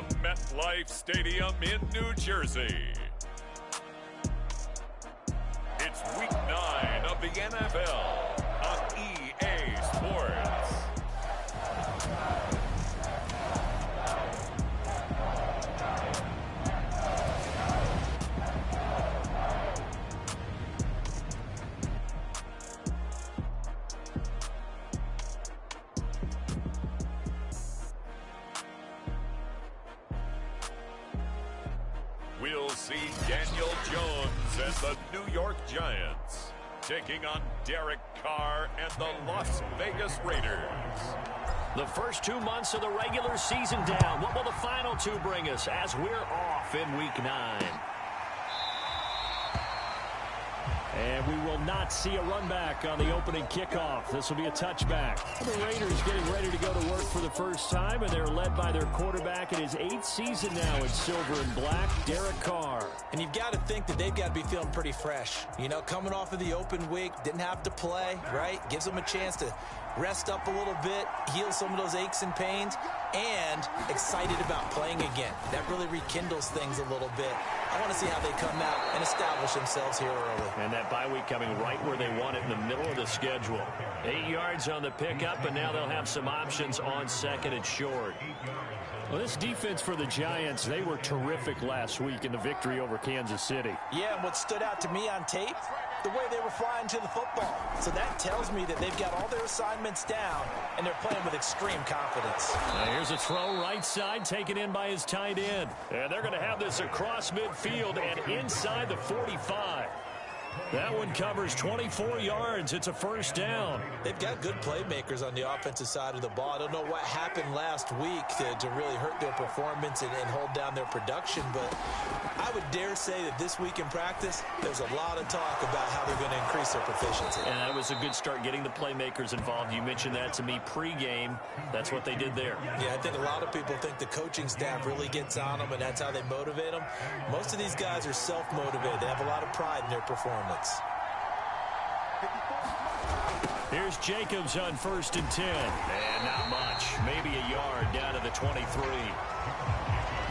from MetLife Stadium in New Jersey. It's Week 9 of the NFL on EA Sports. We'll see Daniel Jones and the New York Giants taking on Derek Carr and the Las Vegas Raiders. The first 2 months of the regular season down. What will the final two bring us as we're off in Week 9? And we will not see a run back on the opening kickoff. This will be a touchback. The Raiders getting ready to go to work for the first time, and they're led by their quarterback in his 8th season now in silver and black, Derek Carr. And you've got to think that they've got to be feeling pretty fresh. You know, coming off of the open week, didn't have to play, right? Gives them a chance to rest up a little bit, heal some of those aches and pains, and excited about playing again. That really rekindles things a little bit. I want to see how they come out and establish themselves here early. And that bye week coming right where they want it in the middle of the schedule. 8 yards on the pickup, and now they'll have some options on second and short. Well, this defense for the Giants, they were terrific last week in the victory over Kansas City. Yeah, and what stood out to me on tape, the way they were flying to the football. So that tells me that they've got all their assignments down, and they're playing with extreme confidence. Now here's a throw right side, taken in by his tight end. And they're going to have this across midfield and inside the 45. That one covers 24 yards. It's a first down. They've got good playmakers on the offensive side of the ball. I don't know what happened last week to really hurt their performance and hold down their production, but I would dare say that this week in practice, there's a lot of talk about how they're going to increase their proficiency. And that was a good start getting the playmakers involved. You mentioned that to me pregame. That's what they did there. Yeah, I think a lot of people think the coaching staff really gets on them, and that's how they motivate them. Most of these guys are self-motivated. They have a lot of pride in their performance. Here's Jacobs on 1st and 10. And not much. Maybe a yard down to the 23.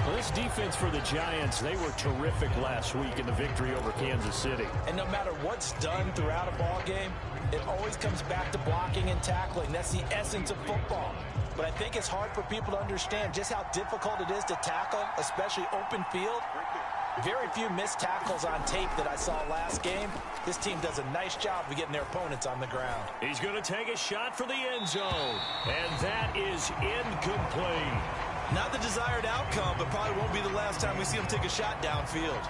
Well, this defense for the Giants, they were terrific last week in the victory over Kansas City. And no matter what's done throughout a ball game, it always comes back to blocking and tackling. That's the essence of football. But I think it's hard for people to understand just how difficult it is to tackle, especially open field. Very few missed tackles on tape that I saw last game. This team does a nice job of getting their opponents on the ground. He's going to take a shot for the end zone. And that is incomplete. Not the desired outcome, but probably won't be the last time we see him take a shot downfield.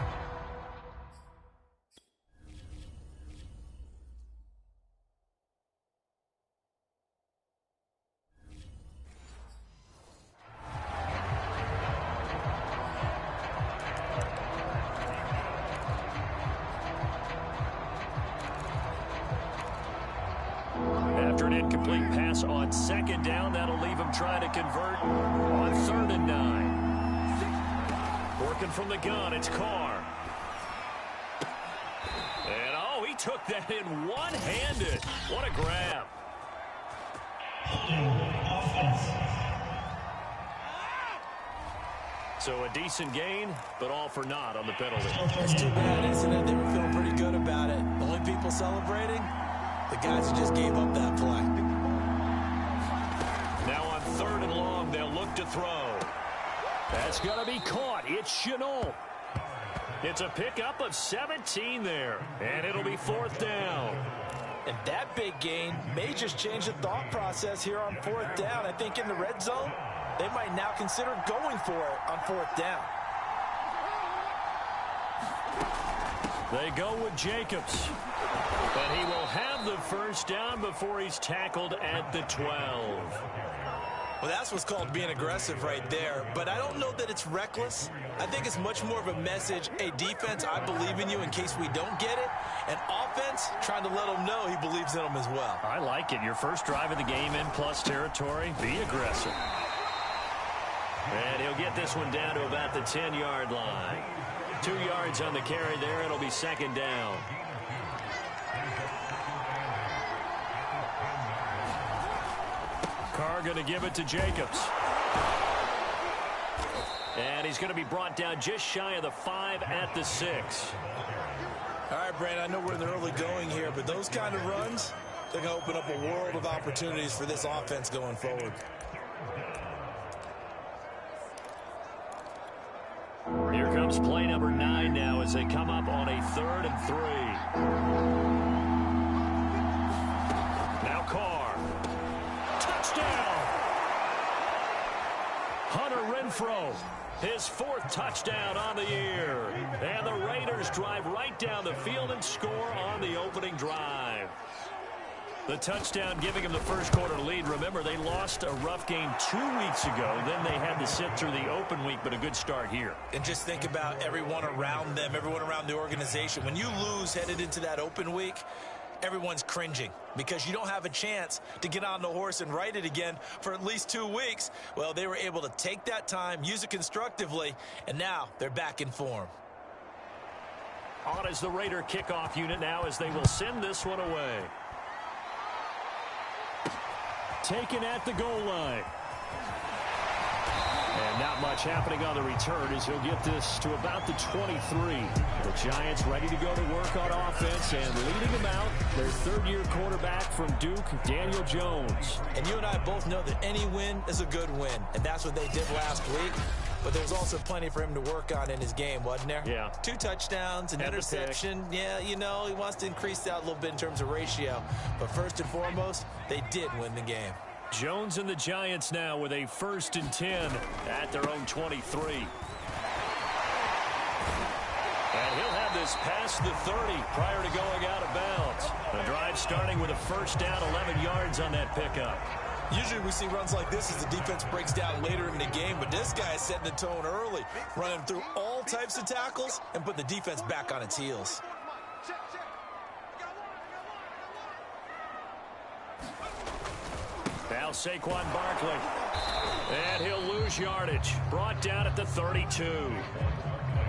After an incomplete pass on 2nd down, that'll leave him trying to convert on 3rd and 9. Working from the gun, it's Carr. And, oh, he took that in one-handed. What a grab. So a decent gain, but all for naught on the penalty. It's too bad, isn't it? They were feeling pretty good about it. The only people celebrating, the guys who just gave up that play. Now on 3rd and long, they'll look to throw. That's going to be caught. It's Shenault. It's a pickup of 17 there, and it'll be 4th down. And that big gain may just change the thought process here on 4th down. I think in the red zone, they might now consider going for it on 4th down. They go with Jacobs. But he will have the first down before he's tackled at the 12. Well, that's what's called being aggressive right there. But I don't know that it's reckless. I think it's much more of a message, hey, defense, I believe in you in case we don't get it. And offense, trying to let them know he believes in them as well. I like it. Your first drive of the game in plus territory, be aggressive. And he'll get this one down to about the 10-yard line. 2 yards on the carry there. It'll be 2nd down. Carr going to give it to Jacobs. And he's going to be brought down just shy of the 5 at the 6. All right, Brandon, I know we're in the early going here, but those kind of runs, they're going to open up a world of opportunities for this offense going forward. Here comes play number 9 now as they come up on a 3rd and 3. Now Carr. Touchdown! Hunter Renfrow, his 4th touchdown on the year. And the Raiders drive right down the field and score on the opening drive. The touchdown giving them the first quarter lead. Remember, they lost a rough game 2 weeks ago. Then they had to sit through the open week, but a good start here. And just think about everyone around them, everyone around the organization. When you lose headed into that open week, everyone's cringing because you don't have a chance to get on the horse and ride it again for at least 2 weeks. Well, they were able to take that time, use it constructively, and now they're back in form. On is the Raider kickoff unit now as they will send this one away. Taken at the goal line. And not much happening on the return as he'll get this to about the 23. The Giants ready to go to work on offense and leading them out, their 3rd-year quarterback from Duke, Daniel Jones. And you and I both know that any win is a good win, and that's what they did last week. But there's also plenty for him to work on in his game, wasn't there? Yeah. 2 touchdowns, an interception. Yeah, you know, he wants to increase that a little bit in terms of ratio. But first and foremost, they did win the game. Jones and the Giants now with a 1st and 10 at their own 23. And he'll have this past the 30 prior to going out of bounds. The drive starting with a 1st down, 11 yards on that pickup. Usually we see runs like this as the defense breaks down later in the game, but this guy is setting the tone early, running through all types of tackles and put the defense back on its heels. Now Saquon Barkley. And he'll lose yardage. Brought down at the 32.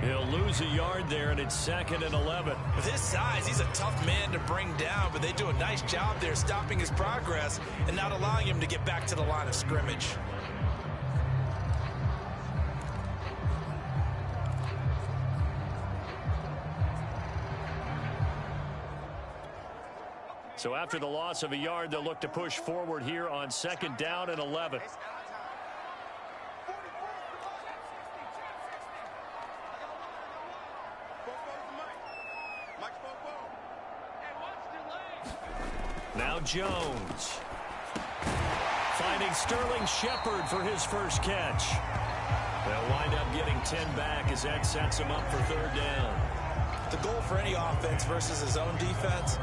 He'll lose a yard there, and it's 2nd and 11. With his size, he's a tough man to bring down, but they do a nice job there stopping his progress and not allowing him to get back to the line of scrimmage. So after the loss of a yard, they'll look to push forward here on 2nd down and 11. Now Jones. Finding Sterling Shepard for his first catch. They'll wind up getting 10 back as that sets him up for 3rd down. The goal for any offense versus his own defense,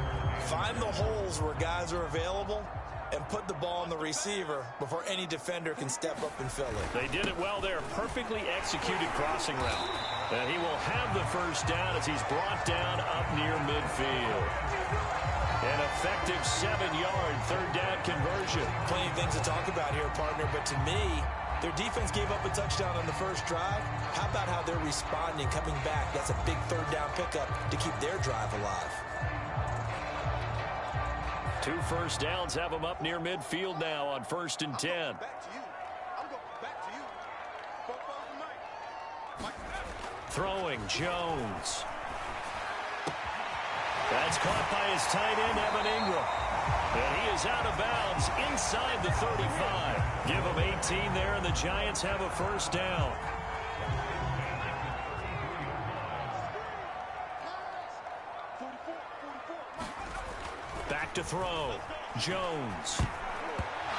find the holes where guys are available and put the ball on the receiver before any defender can step up and fill it. They did it well there. Perfectly executed crossing route. And he will have the 1st down as he's brought down up near midfield. An effective 7-yard 3rd down conversion. Plenty of things to talk about here, partner, but to me, their defense gave up a touchdown on the first drive. How about how they're responding, coming back? That's a big 3rd down pickup to keep their drive alive. 2 first downs have them up near midfield now on 1st and 10. Throwing Jones. That's caught by his tight end, Evan Ingram. And he is out of bounds inside the 35. Give him 18 there, and the Giants have a 1st down. Back to throw. Jones.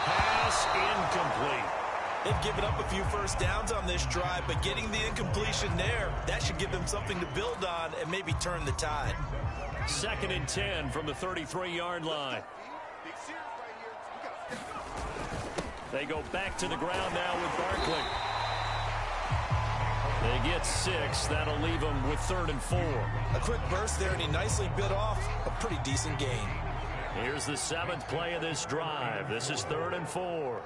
Pass incomplete. They've given up a few first downs on this drive, but getting the incompletion there, that should give them something to build on and maybe turn the tide. 2nd and 10 from the 33-yard line. They go back to the ground now with Barkley. They get 6. That'll leave them with 3rd and 4. A quick burst there, and he nicely bit off a pretty decent gain. Here's the 7th play of this drive. This is 3rd and 4.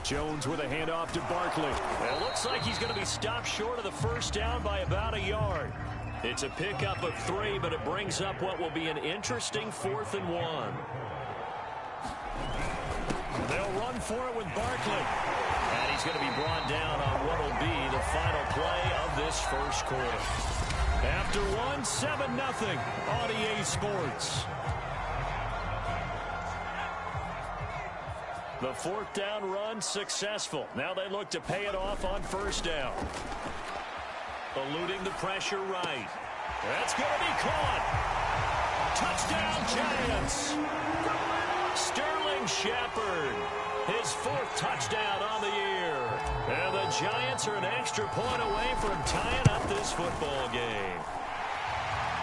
Jones with a handoff to Barkley. It looks like he's going to be stopped short of the 1st down by about a yard. It's a pickup of 3, but it brings up what will be an interesting 4th and 1. They'll run for it with Barkley. And he's going to be brought down on what will be the final play of this first quarter. After one, 7-0 on EA Sports. The fourth down run successful. Now they look to pay it off on first down. Eluding the pressure right. That's going to be caught. Touchdown, Giants. Sterling Shepard, his fourth touchdown on the year. And the Giants are an extra point away from tying up this football game.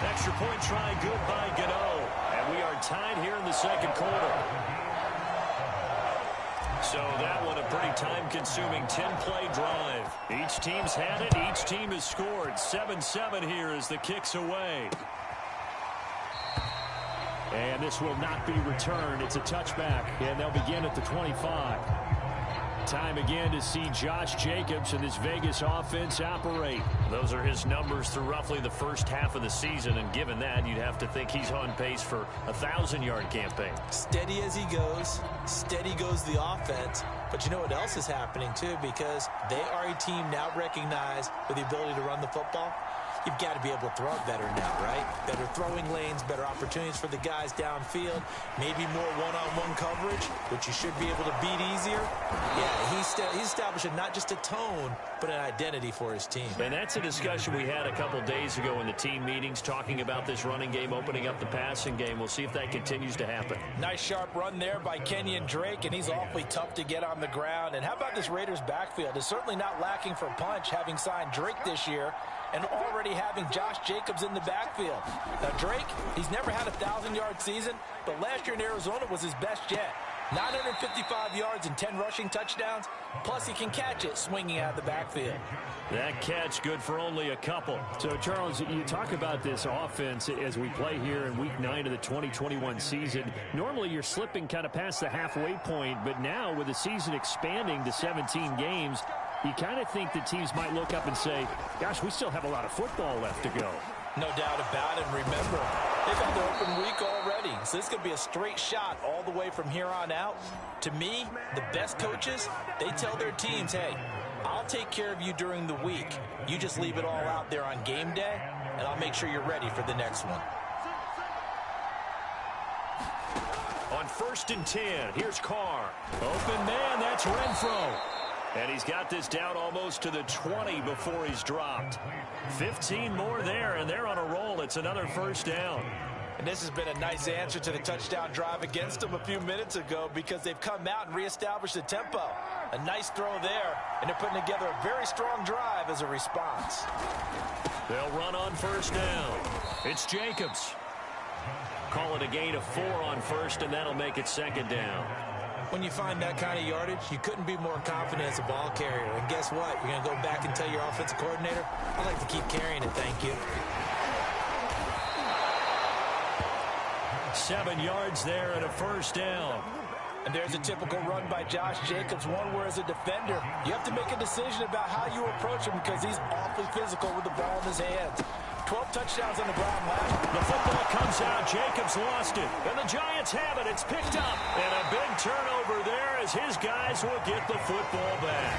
Extra point try good by Gano. And we are tied here in the second quarter. So that one a pretty time-consuming 10-play drive. Each team's had it. Each team has scored. 7-7 here as the kick's away. And this will not be returned. It's a touchback, and they'll begin at the 25. Time again to see Josh Jacobs and this Vegas offense operate. Those are his numbers through roughly the first half of the season, and given that, you'd have to think he's on pace for a 1,000-yard campaign. Steady as he goes, steady goes the offense. But you know what else is happening, too, because they are a team now recognized with the ability to run the football. You've got to be able to throw it better now, right? Better throwing lanes, better opportunities for the guys downfield, maybe more one-on-one coverage, which you should be able to beat easier. Yeah, he's establishing not just a tone, but an identity for his team. And that's a discussion we had a couple days ago in the team meetings, talking about this running game, opening up the passing game. We'll see if that continues to happen. Nice sharp run there by Kenyon Drake, and he's awfully tough to get on the ground. And how about this Raiders backfield? It's certainly not lacking for punch, having signed Drake this year, and already having Josh Jacobs in the backfield. Now, Drake, he's never had a 1,000-yard season, but last year in Arizona was his best yet. 955 yards and 10 rushing touchdowns, plus he can catch it swinging out of the backfield. That catch good for only a couple. So, Charles, you talk about this offense as we play here in Week 9 of the 2021 season. Normally, you're slipping kind of past the halfway point, but now with the season expanding to 17 games, you kind of think that teams might look up and say, gosh, we still have a lot of football left to go. No doubt about it. Remember, they've had their open week already, so this could be a straight shot all the way from here on out. To me, the best coaches, they tell their teams, hey, I'll take care of you during the week. You just leave it all out there on game day, and I'll make sure you're ready for the next one. On 1st and 10, here's Carr. Open man, that's Renfro. And he's got this down almost to the 20 before he's dropped. 15 more there, and they're on a roll. It's another first down. And this has been a nice answer to the touchdown drive against them a few minutes ago, because they've come out and reestablished the tempo. A nice throw there, and they're putting together a very strong drive as a response. They'll run on first down. It's Jacobs. Call it a gain of 4 on first, and that'll make it second down. When you find that kind of yardage, you couldn't be more confident as a ball carrier. And guess what? You're going to go back and tell your offensive coordinator, I'd like to keep carrying it, thank you. 7 yards there and a first down. And there's a typical run by Josh Jacobs, one where as a defender, you have to make a decision about how you approach him, because he's awfully physical with the ball in his hands. 12 touchdowns on the ground last. The football comes out. Jacobs lost it. And the Giants have it. It's picked up. And a big turnover there as his guys will get the football back.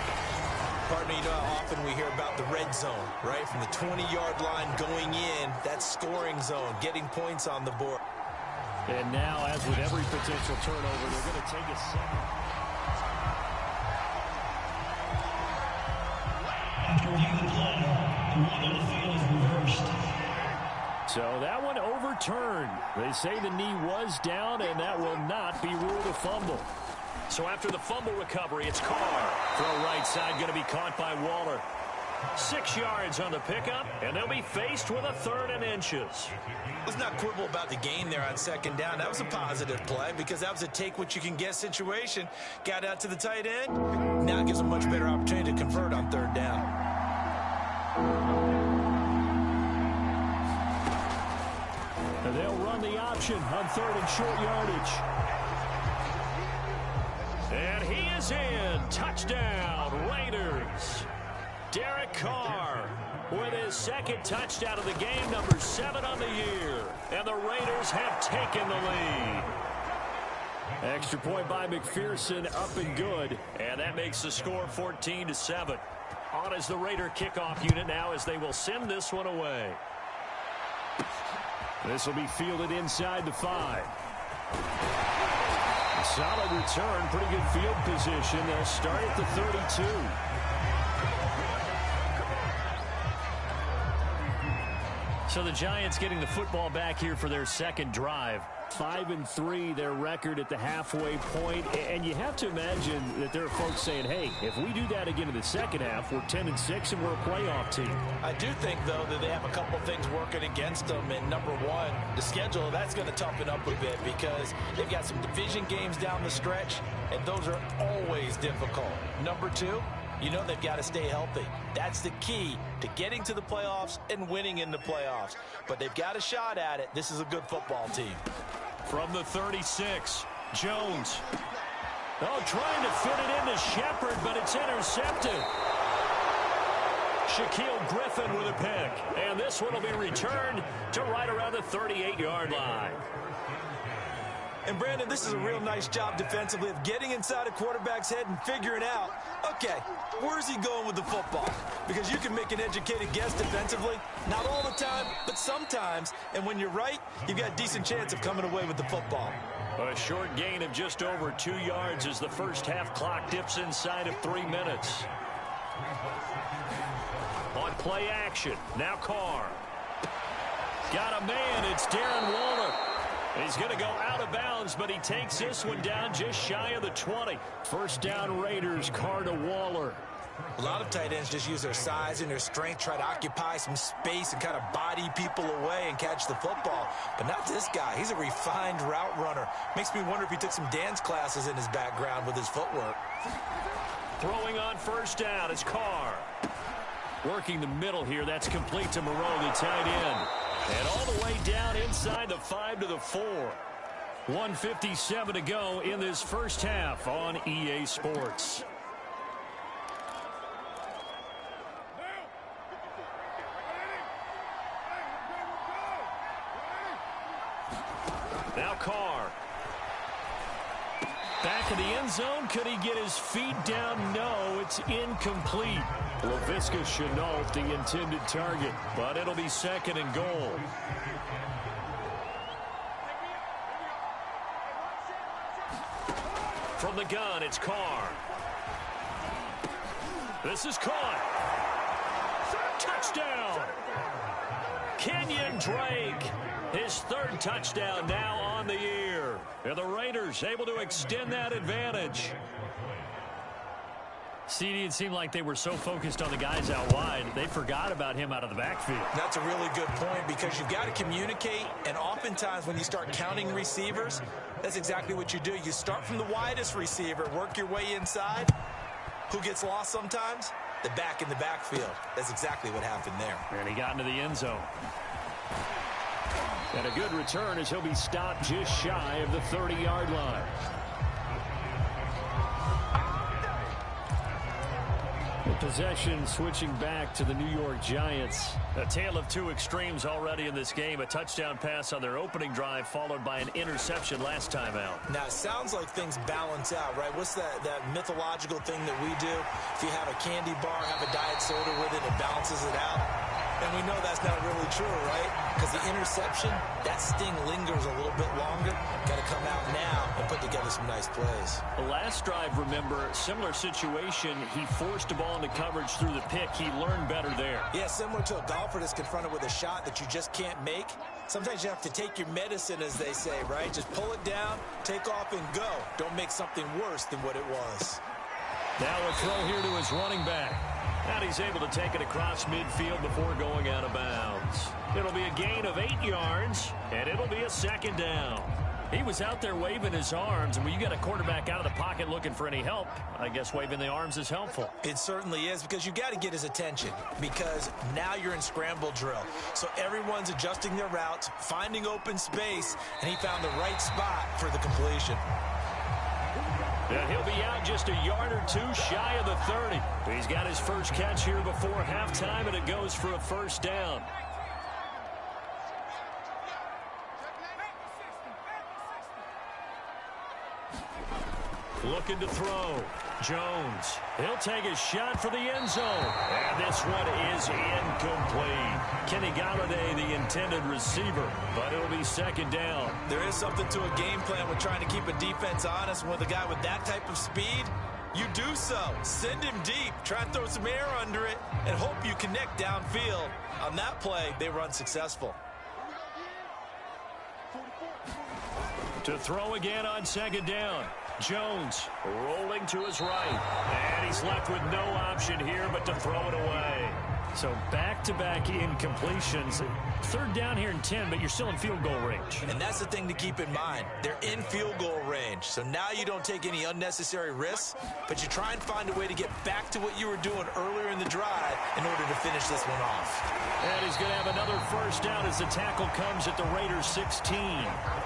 Pardon me, you know how often we hear about the red zone, right? From the 20-yard line going in, that scoring zone, getting points on the board. And now, as with every potential turnover, they're going to take a second. After reviewing the play, the run on the field is reversed. So that one overturned. They say the knee was down, and that will not be ruled a fumble. So after the fumble recovery, it's Carr. Throw right side going to be caught by Waller. 6 yards on the pickup, and they'll be faced with a 3rd and inches. Let's not quibble about the gain there on second down. That was a positive play, because that was a take-what-you-can-get situation. Got out to the tight end. Now it gives them a much better opportunity to convert on 3rd down. And they'll run the option on 3rd and short yardage. And he is in. Touchdown, Raiders. Derek Carr with his 2nd touchdown of the game, number 7 on the year. And the Raiders have taken the lead. Extra point by McPherson, up and good. And that makes the score 14-7. On as the Raider kickoff unit now as they will send this one away. This will be fielded inside the 5. Solid return, pretty good field position. They'll start at the 32. So the Giants getting the football back here for their second drive. 5-3 their record at the halfway point, and you have to imagine that there are folks saying, hey, if we do that again in the second half, we're 10-6 and we're a playoff team. I do think, though, that they have a couple things working against them. And number one, the schedule, that's going to toughen up a bit because they've got some division games down the stretch, and those are always difficult. Number two, you know they've got to stay healthy. That's the key to getting to the playoffs and winning in the playoffs. But they've got a shot at it. This is a good football team. From the 36, Jones. Oh, trying to fit it into Shepard, but it's intercepted. Shaquille Griffin with a pick. And this one will be returned to right around the 38-yard line. And, Brandon, this is a real nice job defensively of getting inside a quarterback's head and figuring out, okay, where's he going with the football? Because you can make an educated guess defensively. Not all the time, but sometimes. And when you're right, you've got a decent chance of coming away with the football. A short gain of just over 2 yards as the first half clock dips inside of 3 minutes. On play action, now Carr. Got a man, it's Darren Waller. He's going to go out of bounds, but he takes this one down just shy of the 20. First down Raiders, Carr to Waller. A lot of tight ends just use their size and their strength, try to occupy some space and kind of body people away and catch the football. But not this guy. He's a refined route runner. Makes me wonder if he took some dance classes in his background with his footwork. Throwing on first down is Carr. Working the middle here. That's complete to Moreau, the tight end. And all the way down inside the 5 to the 4. 1:57 to go in this first half on EA Sports. Now Carr. Back in the end zone. Could he get his feet down? No, it's incomplete. Laviska Shenault, the intended target, but it'll be second and goal. From the gun, it's Carr. This is caught. Touchdown. Kenyon Drake. His third touchdown now on the year. And the Raiders able to extend that advantage. CD, it seemed like they were so focused on the guys out wide, they forgot about him out of the backfield. That's a really good point because you've got to communicate, and oftentimes when you start counting receivers, that's exactly what you do. You start from the widest receiver, work your way inside. Who gets lost sometimes? The back in the backfield. That's exactly what happened there. And he got into the end zone. And a good return as he'll be stopped just shy of the 30-yard line. The possession switching back to the New York Giants. A tale of two extremes already in this game. A touchdown pass on their opening drive followed by an interception last time out. Now, it sounds like things balance out, right? What's that mythological thing that we do? If you have a candy bar, have a diet soda with it, it balances it out. And we know that's not really true, right? Because the interception, that sting lingers a little bit longer. Got to come out now and put together some nice plays. The last drive, remember, similar situation. He forced the ball into coverage through the pick. He learned better there. Yeah, similar to a golfer that's confronted with a shot that you just can't make. Sometimes you have to take your medicine, as they say, right? Just pull it down, take off, and go. Don't make something worse than what it was. Now a throw here to his running back. And he's able to take it across midfield before going out of bounds. It'll be a gain of 8 yards, and it'll be a second down. He was out there waving his arms, and when you get a quarterback out of the pocket looking for any help, I guess waving the arms is helpful. It certainly is, because you've got to get his attention, because now you're in scramble drill. So everyone's adjusting their routes, finding open space, and he found the right spot for the completion. And he'll be out just a yard or two shy of the 30. He's got his first catch here before halftime, and it goes for a first down. Looking to throw. Jones. He'll take a shot for the end zone. And this one is incomplete. Kenny Golladay, the intended receiver, but it'll be second down. There is something to a game plan with trying to keep a defense honest. With a guy with that type of speed, you do so. Send him deep. Try and throw some air under it and hope you connect downfield. On that play, they were unsuccessful. To throw again on second down. Jones rolling to his right. And he's left with no option here but to throw it away. So back-to-back incompletions. Third down here in 10, but you're still in field goal range. And that's the thing to keep in mind. They're in field goal range. So now you don't take any unnecessary risks, but you try and find a way to get back to what you were doing earlier in the drive in order to finish this one off. And he's going to have another first down as the tackle comes at the Raiders 16.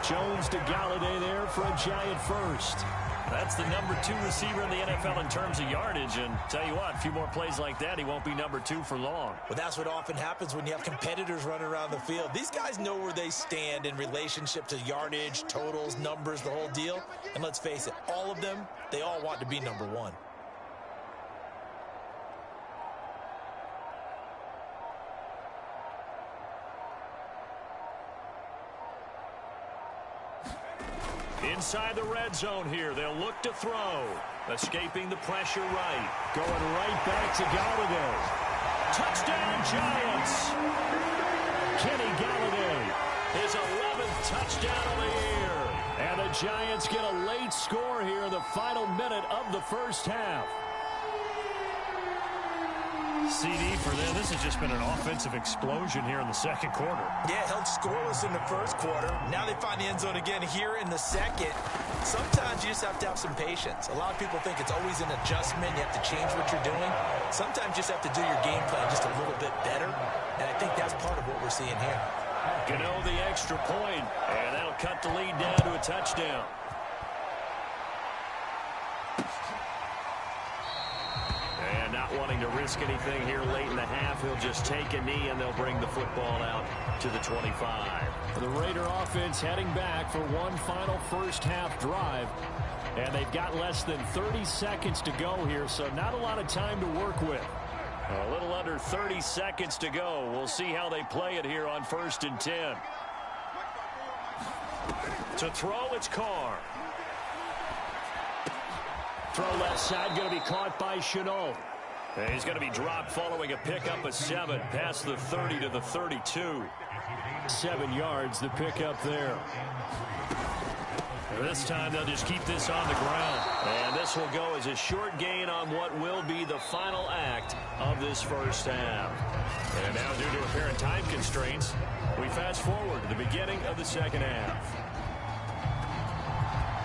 Jones to Golladay there for a Giant first. That's the number 2 receiver in the NFL in terms of yardage. And tell you what, a few more plays like that, he won't be number 2 for long. Well, that's what often happens when you have competitors running around the field. These guys know where they stand in relationship to yardage, totals, numbers, the whole deal. And let's face it, all of them, they all want to be number 1. Inside the red zone here, they'll look to throw. Escaping the pressure right. Going right back to Golladay. Touchdown, Giants! Kenny Golladay, his 11th touchdown of the year. And the Giants get a late score here in the final minute of the first half. CD for them. This has just been an offensive explosion here in the second quarter. Yeah, held scoreless in the first quarter. Now they find the end zone again here in the second. Sometimes you just have to have some patience. A lot of people think it's always an adjustment. You have to change what you're doing. Sometimes you just have to do your game plan just a little bit better. And I think that's part of what we're seeing here. Gano the extra point, and that'll cut the lead down to a touchdown. And not wanting to risk anything here late in the half, he'll just take a knee, and they'll bring the football out to the 25. The Raider offense heading back for one final first half drive. And they've got less than 30 seconds to go here, so not a lot of time to work with. A little under 30 seconds to go. We'll see how they play it here on 1st and 10. To throw, it's Carr. Throw left side, going to be caught by Shenault. And he's going to be dropped following a pickup of 7 past the 30 to the 32. 7 yards, the pickup there. This time they'll just keep this on the ground. And this will go as a short gain on what will be the final act of this first half. And now, due to apparent time constraints, we fast forward to the beginning of the second half.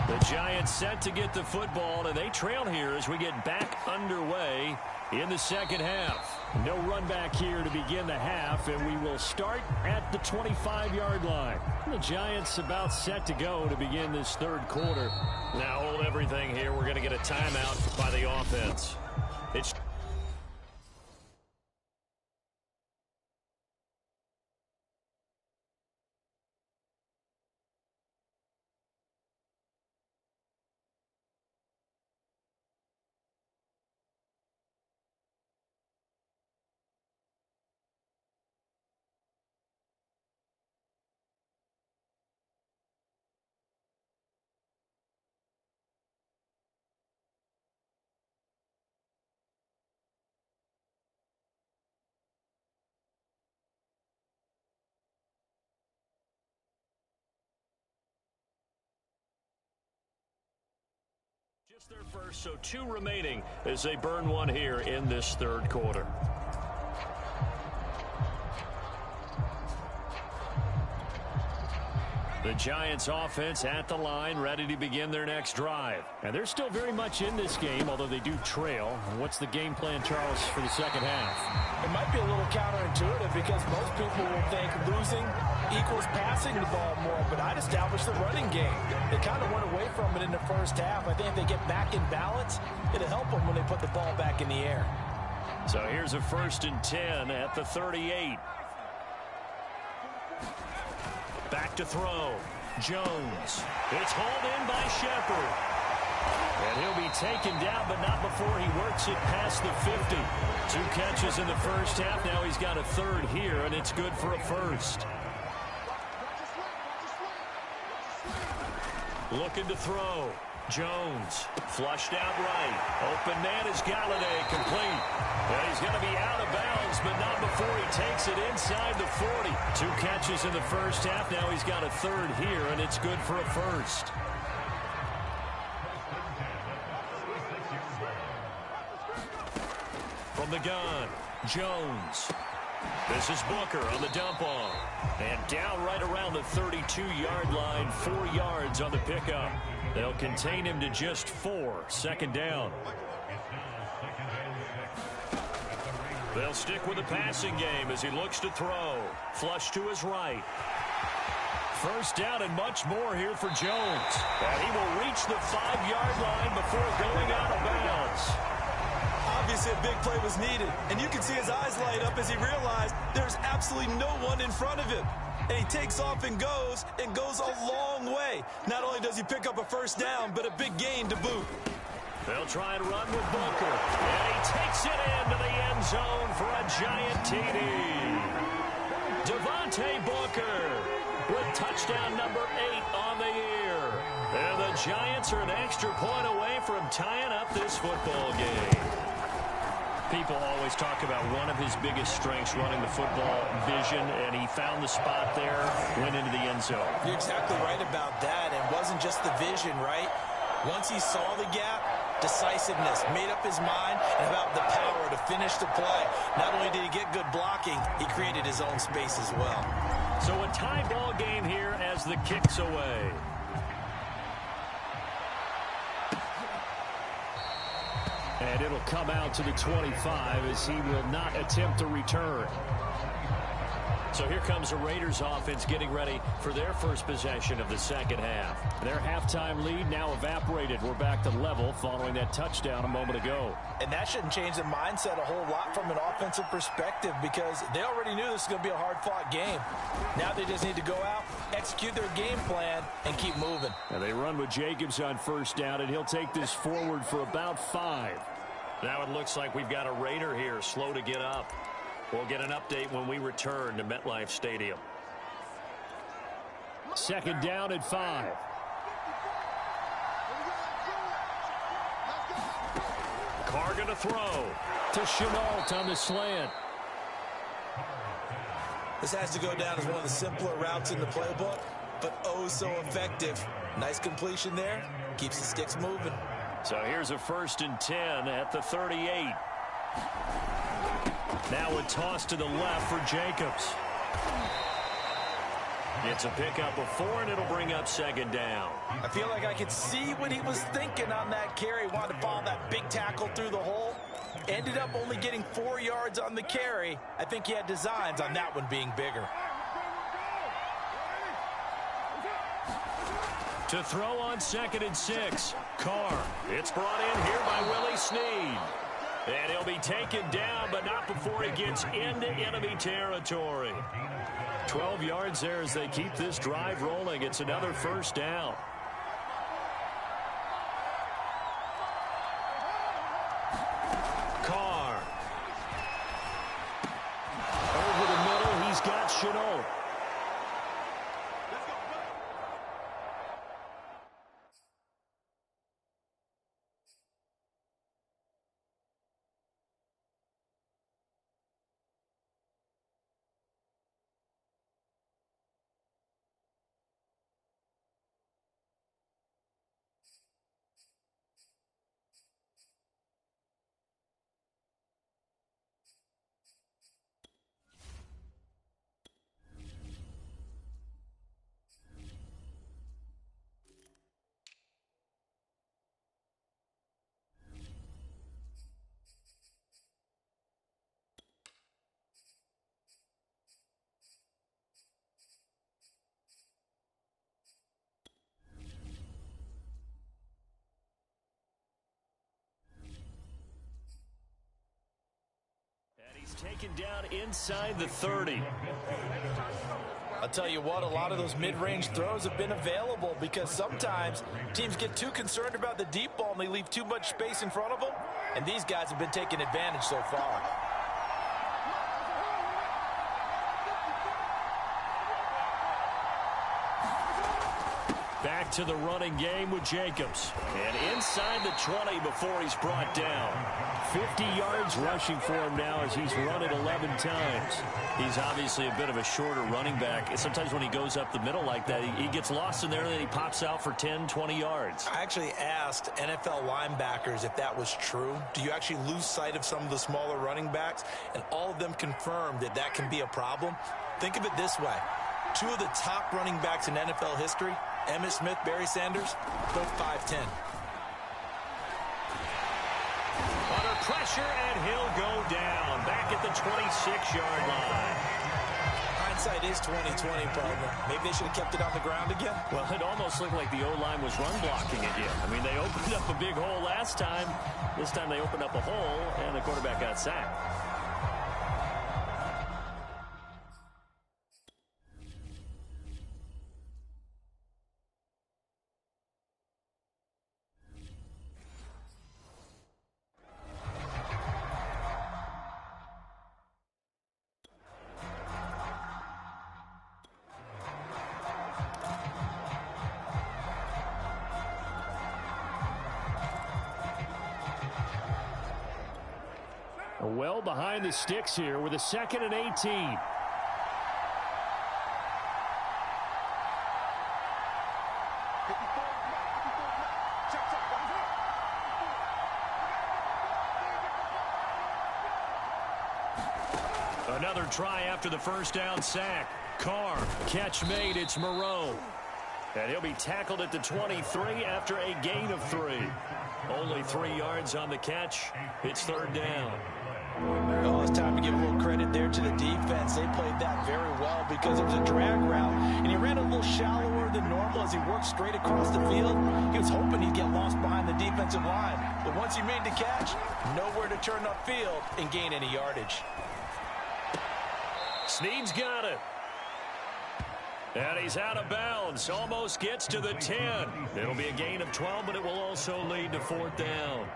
The Giants set to get the football, and they trail here as we get back underway in the second half. No run back here to begin the half, and we will start at the 25-yard line. The Giants about set to go to begin this third quarter. Now hold everything here. We're going to get a timeout by the offense. It's just their first, so 2 remaining as they burn one here in this third quarter. The Giants offense at the line, ready to begin their next drive. And they're still very much in this game, although they do trail. What's the game plan, Charles, for the second half? It might be a little counterintuitive because most people will think losing equals passing the ball more, but I'd establish the running game. They kind of went away from it in the first half. I think if they get back in balance, it'll help them when they put the ball back in the air. So here's a 1st and 10 at the 38. Back to throw. Jones. It's hauled in by Shepard. And he'll be taken down, but not before he works it past the 50. 2 catches in the first half. Now he's got a third here, and it's good for a first. Looking to throw. Jones flushed out right. Open man is Galladay, complete. And he's going to be out of bounds, but not before he takes it inside the 40. 2 catches in the first half. Now he's got a third here, and it's good for a first. From the gun, Jones. This is Booker on the dump off. And down right around the 32-yard line, 4 yards on the pickup. They'll contain him to just 4. Second down. They'll stick with the passing game as he looks to throw. Flush to his right. First down and much more here for Jones. And he will reach the 5-yard line before going out of bounds. Obviously, a big play was needed, and you can see his eyes light up as he realized there's absolutely no one in front of him. And he takes off and goes a long way. Not only does he pick up a first down, but a big gain to boot. They'll try and run with Booker, and he takes it into the end zone for a giant TD. Devontae Booker with touchdown number 8 on the year. And the Giants are an extra point away from tying up this football game. People always talk about one of his biggest strengths running the football, vision, and he found the spot there, went into the end zone. You're exactly right about that. It wasn't just the vision, right? Once he saw the gap, decisiveness, made up his mind, and about the power to finish the play. Not only did he get good blocking, he created his own space as well. So a tie ball game here as the kick's away. And it'll come out to the 25 as he will not attempt to return. So here comes the Raiders offense getting ready for their first possession of the second half. Their halftime lead now evaporated. We're back to level following that touchdown a moment ago. And that shouldn't change the mindset a whole lot from an offensive perspective because they already knew this was going to be a hard-fought game. Now they just need to go out, execute their game plan, and keep moving. And they run with Jacobs on first down, and he'll take this forward for about 5. Now it looks like we've got a Raider here, slow to get up. We'll get an update when we return to MetLife Stadium. Second down at 5. Carr going to throw to Shenault on the slant. This has to go down as one of the simpler routes in the playbook, but oh so effective. Nice completion there. Keeps the sticks moving. So here's a 1st and 10 at the 38. Now a toss to the left for Jacobs. It's a pickup of 4, and it'll bring up second down. I feel like I could see what he was thinking on that carry. Wanted to follow that big tackle through the hole. Ended up only getting 4 yards on the carry. I think he had designs on that one being bigger. To throw on 2nd and 6. Carr. It's brought in here by Willie Snead. And he'll be taken down, but not before he gets into enemy territory. 12 yards there as they keep this drive rolling. It's another first down. Carr. Over the middle, he's got Shenault. Taken down inside the 30. I'll tell you what, a lot of those mid-range throws have been available because sometimes teams get too concerned about the deep ball and they leave too much space in front of them, and these guys have been taking advantage so far. Back to the running game with Jacobs. And inside the 20 before he's brought down. 50 yards rushing for him now as he's run it 11 times. He's obviously a bit of a shorter running back. Sometimes when he goes up the middle like that, he gets lost in there and then he pops out for 10, 20 yards. I actually asked NFL linebackers if that was true. Do you actually lose sight of some of the smaller running backs? And all of them confirmed that that can be a problem. Think of it this way. Two of the top running backs in NFL history, Emmitt Smith, Barry Sanders, both 5'10". Under pressure, and he'll go down. Back at the 26-yard line. Hindsight is 20/20, partner. Maybe they should have kept it on the ground again. Well, it almost looked like the O-line was run blocking again. I mean, they opened up a big hole last time. This time they opened up a hole, and the quarterback got sacked. Well behind the sticks here with a 2nd and 18. Another try after the first down sack. Carr, catch made, it's Moreau. And he'll be tackled at the 23 after a gain of 3. Only 3 yards on the catch. It's 3rd down. Oh, it's time to give a little credit there to the defense. They played that very well because it was a drag route, and he ran a little shallower than normal as he worked straight across the field. He was hoping he'd get lost behind the defensive line, but once he made the catch, nowhere to turn upfield and gain any yardage. Snead's got it. And he's out of bounds. Almost gets to the 10. It'll be a gain of 12, but it will also lead to 4th down.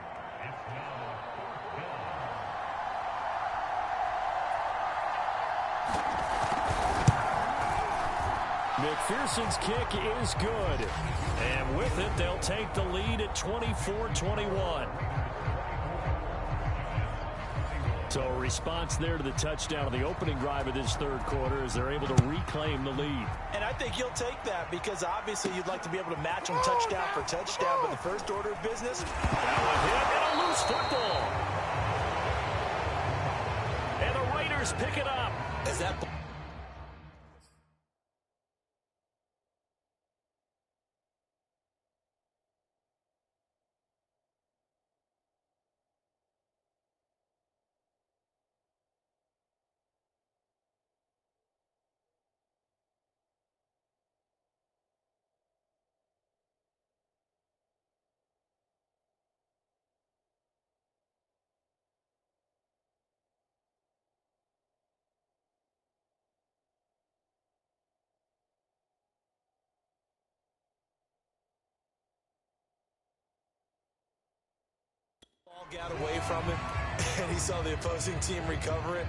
McPherson's kick is good. And with it, they'll take the lead at 24-21. So a response there to the touchdown of the opening drive of this 3rd quarter as they're able to reclaim the lead. And I think you'll take that because obviously you'd like to be able to match them touchdown for touchdown, but the first order of business. That one hit and a loose football. And the Raiders pick it up. As that ball got away from him, and he saw the opposing team recover it.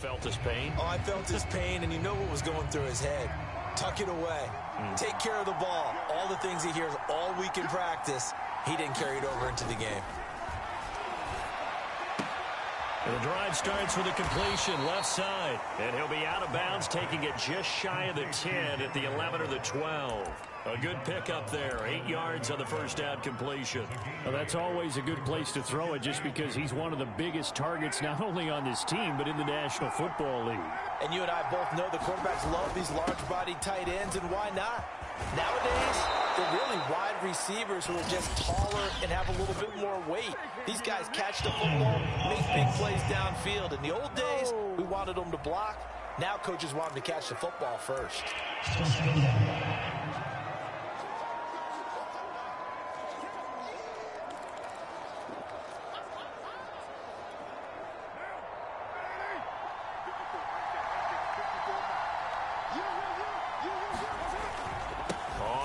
felt his pain? Oh, I felt his pain, and you know what was going through his head. Tuck it away. Take care of the ball. All the things he hears all week in practice, he didn't carry it over into the game. And the drive starts with a completion left side. And he'll be out of bounds, taking it just shy of the 10 at the 11 or the 12. A good pickup there. 8 yards on the first down completion. Well, that's always a good place to throw it just because he's one of the biggest targets not only on this team but in the National Football League. And you and I both know the quarterbacks love these large-bodied tight ends, and why not? Nowadays, they're really wide receivers who are just taller and have a little bit more weight. These guys catch the football, make big plays downfield. In the old days, we wanted them to block. Now coaches want them to catch the football first.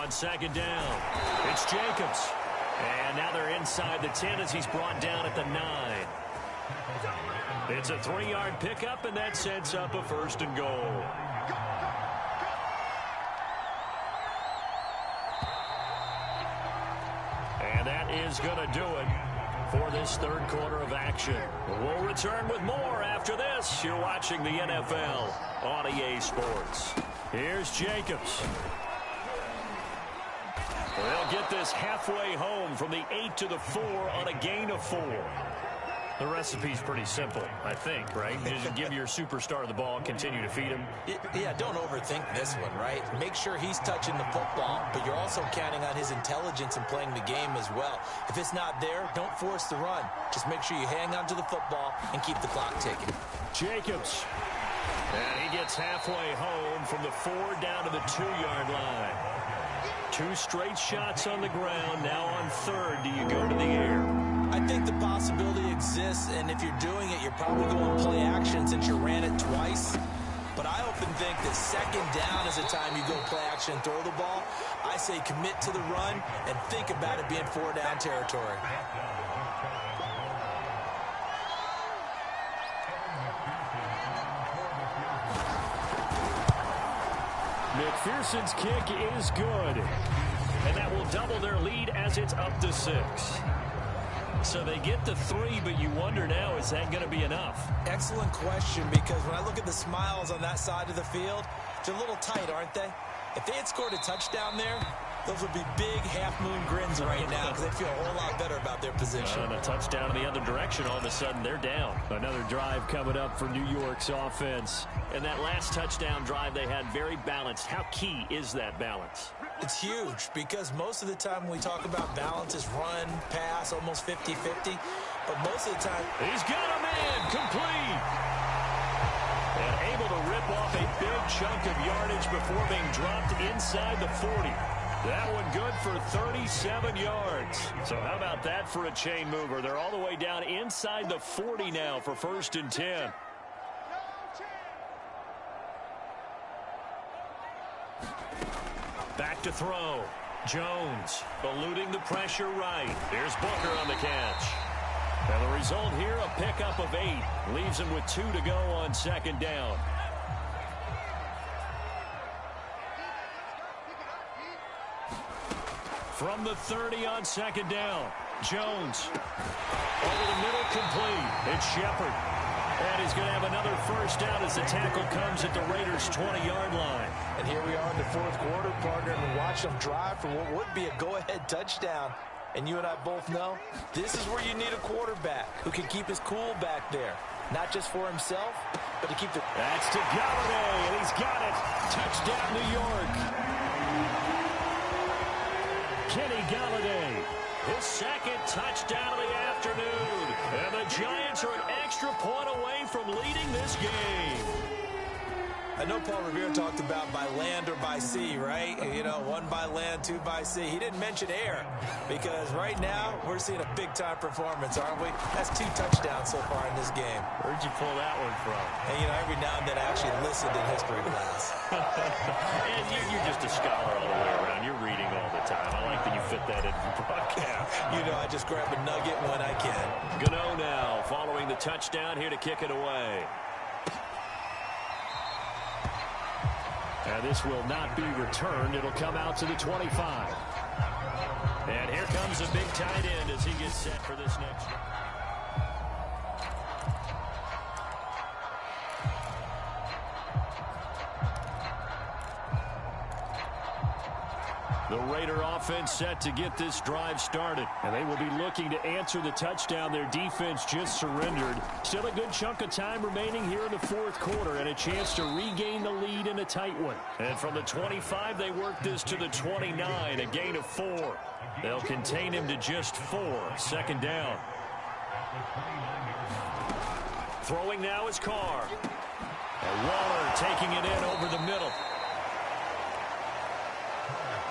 On second down, it's Jacobs. And now they're inside the 10 as he's brought down at the 9. It's a 3-yard pickup, and that sets up a first and goal. And that is going to do it for this third quarter of action. We'll return with more after this. You're watching the NFL on EA Sports. Here's Jacobs. They'll get this halfway home from the 8 to the 4 on a gain of 4. The recipe's pretty simple, I think, right? Just give your superstar the ball, continue to feed him. Yeah, don't overthink this one, right? Make sure he's touching the football, but you're also counting on his intelligence in playing the game as well. If it's not there, don't force the run. Just make sure you hang on to the football and keep the clock ticking. Jacobs. And he gets halfway home from the 4 down to the 2-yard line. 2 straight shots on the ground. Now on third, do you go to the air? I think the possibility exists, and if you're doing it, you're probably going play action since you ran it twice. But I often think that second down is the time you go play action and throw the ball. I say commit to the run and think about it being 4-down territory. McPherson's kick is good. And that will double their lead as it's up to 6. So they get the 3, but you wonder now, is that going to be enough? Excellent question, because when I look at the smiles on that side of the field, they're a little tight, aren't they? If they had scored a touchdown there, those would be big half-moon grins right now because they feel a whole lot better about their position. And a touchdown in the other direction, all of a sudden they're down. Another drive coming up for New York's offense. And that last touchdown drive they had very balanced. How key is that balance? It's huge because most of the time when we talk about balance is run, pass, almost 50-50. But most of the time, he's got a man complete. And able to rip off a big chunk of yardage before being dropped inside the 40. That one good for 37 yards. So how about that for a chain mover? They're all the way down inside the 40 now for 1st and 10. Back to throw. Jones eluding the pressure right. Here's Booker on the catch. And the result here, a pickup of 8. Leaves him with 2 to go on second down. From the 30 on second down. Jones. Over the middle, complete. It's Shepard. And he's going to have another first down as the tackle comes at the Raiders' 20-yard line. And here we are in the fourth quarter, partner, and we watch them drive for what would be a go-ahead touchdown. And you and I both know this is where you need a quarterback who can keep his cool back there. Not just for himself, but to keep the... That's to Galladay, and he's got it. Touchdown, New York. Kenny Galladay, his second touchdown of the afternoon. And the Giants are an extra point away from leading this game. I know Paul Revere talked about by land or by sea, right? You know, 1 by land, 2 by sea. He didn't mention air because right now we're seeing a big-time performance, aren't we? That's 2 touchdowns so far in this game. Where'd you pull that one from? And, you know, every now and then I actually listened in history class. And you're just a scholar all the way around. You're reading all the time. I like that you fit that in the broadcast. You know, I just grab a nugget when I can. Gano now following the touchdown here to kick it away. And this will not be returned. It'll come out to the 25. And here comes a big tight end as he gets set for this next one. The Raider offense set to get this drive started. And they will be looking to answer the touchdown their defense just surrendered. Still a good chunk of time remaining here in the fourth quarter and a chance to regain the lead in a tight one. And from the 25, they work this to the 29, a gain of 4. They'll contain him to just 4. Second down. Throwing now is Carr. And Waller taking it in over the middle.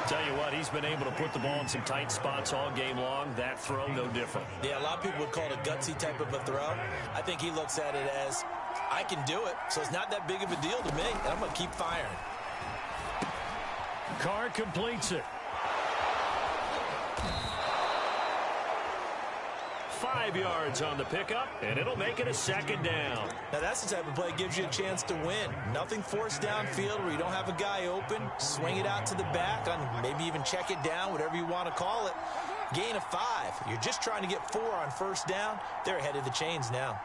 Tell you what, he's been able to put the ball in some tight spots all game long. That throw, no different. Yeah, a lot of people would call it a gutsy type of a throw. I think he looks at it as, I can do it, so it's not that big of a deal to me, and I'm going to keep firing. Carr completes it. 5 yards on the pickup, and it'll make it a second down. Now, that's the type of play that gives you a chance to win. Nothing forced downfield where you don't have a guy open. Swing it out to the back, on maybe even check it down, whatever you want to call it. Gain of 5. You're just trying to get 4 on first down. They're ahead of the chains now.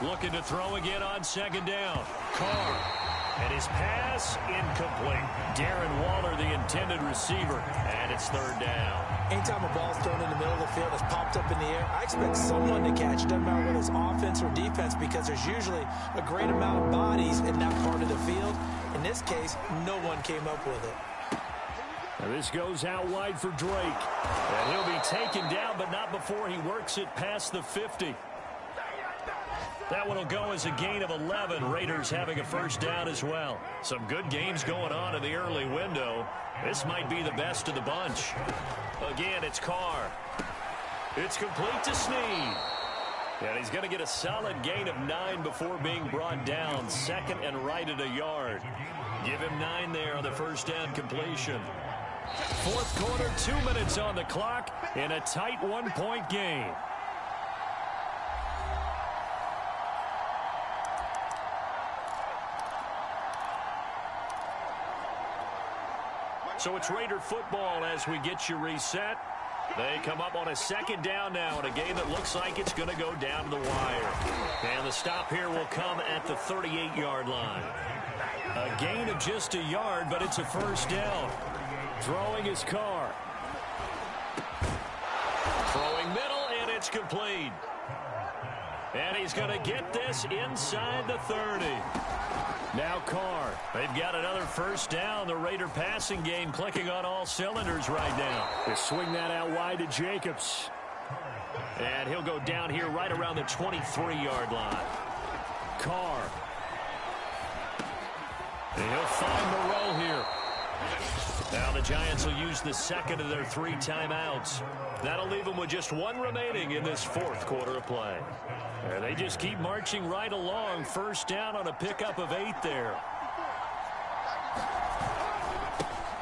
Looking to throw again on second down. Carr. And his pass incomplete. Darren Waller, the intended receiver. And it's third down. Anytime a ball's thrown in the middle of the field, it's popped up in the air, I expect someone to catch it. Doesn't matter whether it's offense or defense, because there's usually a great amount of bodies in that part of the field. In this case, no one came up with it. Now this goes out wide for Drake. And he'll be taken down, but not before he works it past the 50. That one will go as a gain of 11. Raiders having a first down as well. Some good games going on in the early window. This might be the best of the bunch. Again, it's Carr. It's complete to Snead. And he's going to get a solid gain of 9 before being brought down. Second and right at a yard. Give him 9 there on the first down completion. Fourth quarter, 2 minutes on the clock in a tight 1-point game. So it's Raider football as we get you reset. They come up on a second down now in a game that looks like it's going to go down to the wire. And the stop here will come at the 38-yard line. A gain of just a yard, but it's a first down. Throwing his Carr. Throwing middle, and it's complete. And he's going to get this inside the 30. Now Carr. They've got another first down. The Raider passing game clicking on all cylinders right now. They swing that out wide to Jacobs. And he'll go down here right around the 23-yard line. Carr. And he'll find Moreau here. Now the Giants will use the second of their 3 timeouts. That'll leave them with just 1 remaining in this fourth quarter of play. And they just keep marching right along. First down on a pickup of 8 there.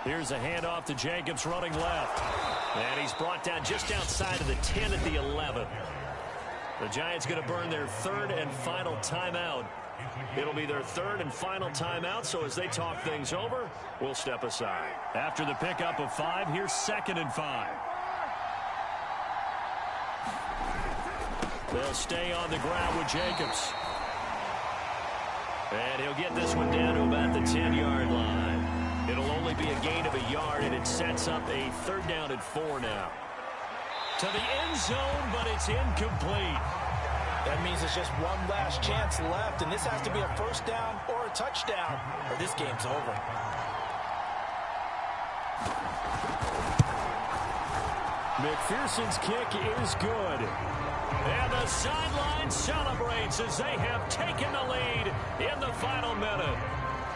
Here's a handoff to Jacobs running left. And he's brought down just outside of the 10 at the 11. The Giants going to burn their 3rd and final timeout. It'll be their 3rd and final timeout, so as they talk things over, we'll step aside. After the pickup of 5, here's 2nd and 5. They'll stay on the ground with Jacobs. And he'll get this one down to about the 10-yard line. It'll only be a gain of a yard, and it sets up a 3rd down and 4 now. To the end zone, but it's incomplete. That means it's just one last chance left, and this has to be a first down or a touchdown, or this game's over. McPherson's kick is good. And the sideline celebrates as they have taken the lead in the final minute.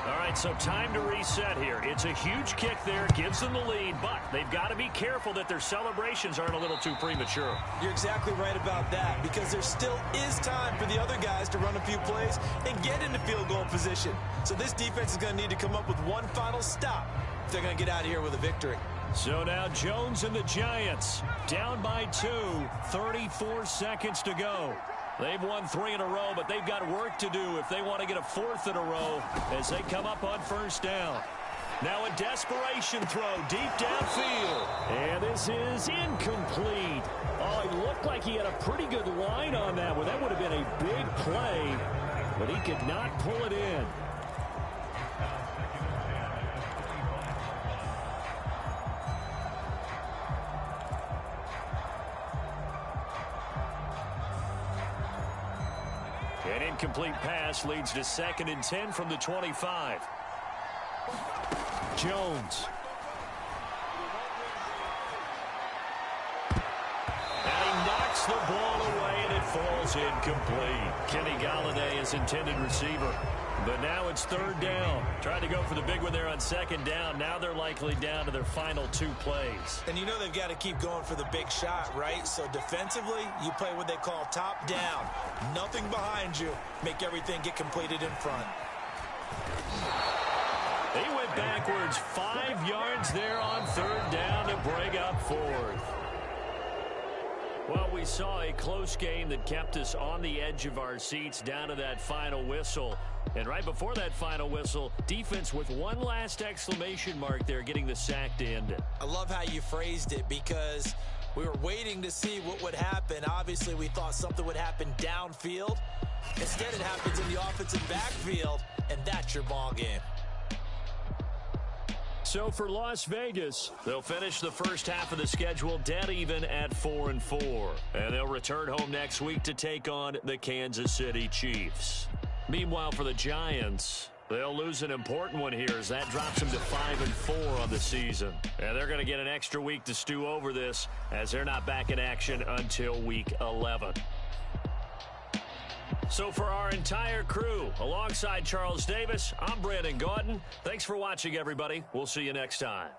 All right, so time to reset here. It's a huge kick there, gives them the lead, but they've got to be careful that their celebrations aren't a little too premature. You're exactly right about that, because there still is time for the other guys to run a few plays and get into field goal position. So this defense is going to need to come up with one final stop if they're going to get out of here with a victory. So now Jones and the Giants down by 2, 34 seconds to go. They've won 3 in a row, but they've got work to do if they want to get a 4th in a row as they come up on first down. Now a desperation throw deep downfield. And this is incomplete. Oh, it looked like he had a pretty good line on that one. That would have been a big play, but he could not pull it in. An incomplete pass leads to 2nd and 10 from the 25. Jones. And he knocks the ball away, and it falls incomplete. Kenny Golladay is intended receiver. But now it's 3rd down. Tried to go for the big one there on 2nd down. Now they're likely down to their final 2 plays. And you know they've got to keep going for the big shot, right? So defensively, you play what they call top down. Nothing behind you. Make everything get completed in front. He went backwards 5 yards there on 3rd down to bring up 4th. Well, we saw a close game that kept us on the edge of our seats down to that final whistle. And right before that final whistle, defense with one last exclamation mark there, getting the sack to end it. I love how you phrased it because we were waiting to see what would happen. Obviously, we thought something would happen downfield. Instead, it happens in the offensive backfield, and that's your ball game. So for Las Vegas, they'll finish the first half of the schedule dead even at 4-4. And they'll return home next week to take on the Kansas City Chiefs. Meanwhile, for the Giants, they'll lose an important one here as that drops them to 5-4 on the season. And they're going to get an extra week to stew over this as they're not back in action until week 11. So for our entire crew, alongside Charles Davis, I'm Brandon Gaudin. Thanks for watching, everybody. We'll see you next time.